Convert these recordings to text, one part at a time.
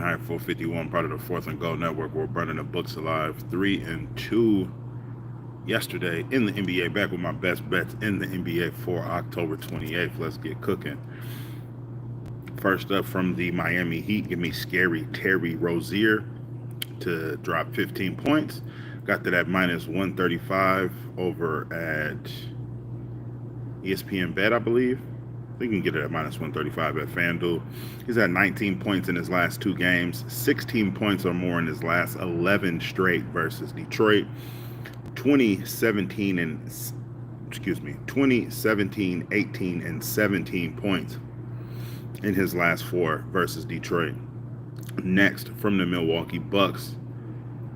Fahrenheit 451, part of the Fourth and Gold Network. We're burning the books alive. 3-2 yesterday in the NBA. Back with my best bets in the NBA for October 28th. Let's get cooking. First up from the Miami Heat, give me scary Terry Rozier to drop 15 points. Got that at minus 135 over at ESPN Bet, I believe. We can get it at minus 135 at FanDuel. He's had 19 points in his last 2 games, 16 points or more in his last 11 straight versus Detroit. 2017, 18, and 17 points in his last 4 versus Detroit. Next, from the Milwaukee Bucks,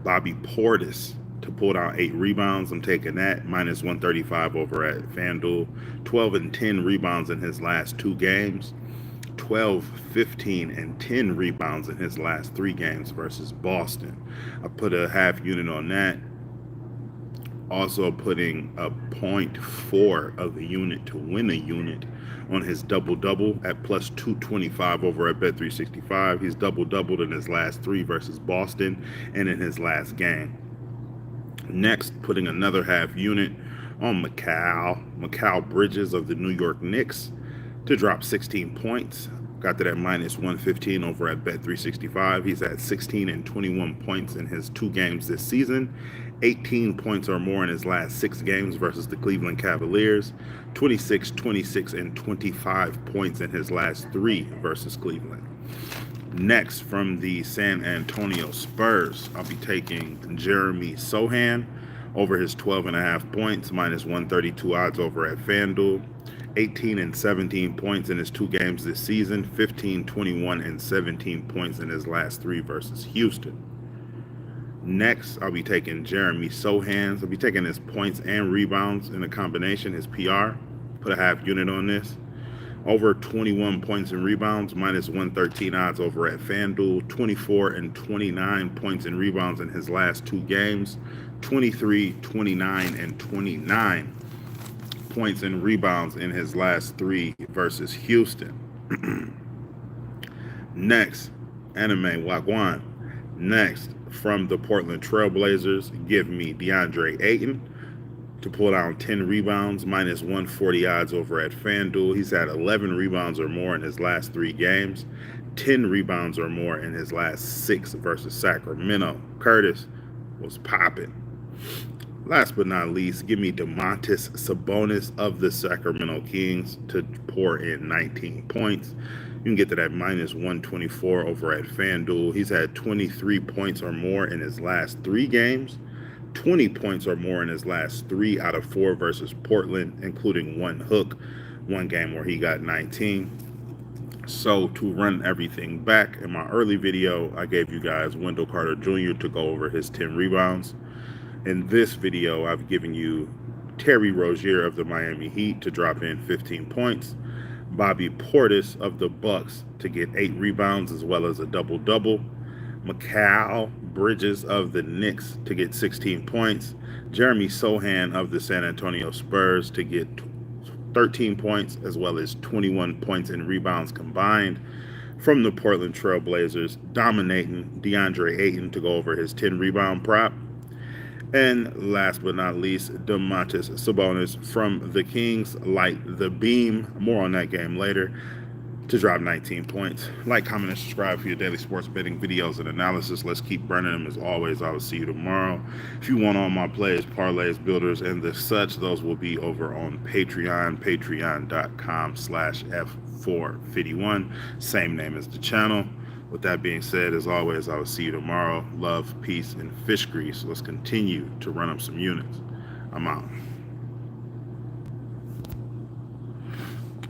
Bobby Portis to pull down 8 rebounds. I'm taking that minus 135 over at FanDuel. 12 and 10 rebounds in his last 2 games. 12, 15, and 10 rebounds in his last 3 games versus Boston. I put a half unit on that. Also putting a 0.4 of a unit to win a unit on his double-double at plus 225 over at Bet365. He's double-doubled in his last 3 versus Boston and in his last game. Next, putting another half unit on Mikal Bridges of the New York Knicks to drop 16 points. Got that at minus 115 over at Bet365. He's had 16 and 21 points in his 2 games this season. 18 points or more in his last 6 games versus the Cleveland Cavaliers. 26, 26, and 25 points in his last 3 versus Cleveland. Next, from the San Antonio Spurs, I'll be taking Jeremy Sohan over his 12.5 points, minus 132 odds over at FanDuel. 18 and 17 points in his 2 games this season. 15, 21, and 17 points in his last 3 versus Houston. Next, I'll be taking Jeremy Sohan. I'll be taking his points and rebounds in a combination, his PR. Put a half unit on this. Over 21 points and rebounds, minus 113 odds over at FanDuel. 24 and 29 points and rebounds in his last 2 games. 23, 29, and 29 points and rebounds in his last 3 versus Houston. Next, Anime Wagwan. Next, from the Portland Trailblazers, give me DeAndre Ayton to pull down 10 rebounds, minus 140 odds over at FanDuel. He's had 11 rebounds or more in his last 3 games, 10 rebounds or more in his last 6 versus Sacramento. Curtis was popping. Last but not least, give me Domantas Sabonis of the Sacramento Kings to pour in 19 points. You can get that at minus 124 over at FanDuel. He's had 23 points or more in his last 3 games, 20 points or more in his last 3 out of 4 versus Portland, including 1 hook, 1 game where he got 19. So to run everything back, in my early video, I gave you guys Wendell Carter Jr. to go over his 10 rebounds. In this video, I've given you Terry Rozier of the Miami Heat to drop in 15 points. Bobby Portis of the Bucks to get 8 rebounds as well as a double-double. Mikal Bridges of the Knicks to get 16 points. Jeremy Sohan of the San Antonio Spurs to get 13 points as well as 21 points and rebounds combined. From the Portland Trailblazers, dominating DeAndre Ayton to go over his 10 rebound prop. And last but not least, Domantas Sabonis from the Kings, light the beam. More on that game later, to drop 19 points. Like, comment, and subscribe for your daily sports betting videos and analysis. Let's keep burning them. As always, I will see you tomorrow. If you want all my plays, parlays, builders, and the such, those will be over on Patreon, patreon.com/F451. Same name as the channel. With that being said, as always, I will see you tomorrow. Love, peace, and fish grease. Let's continue to run up some units. I'm out.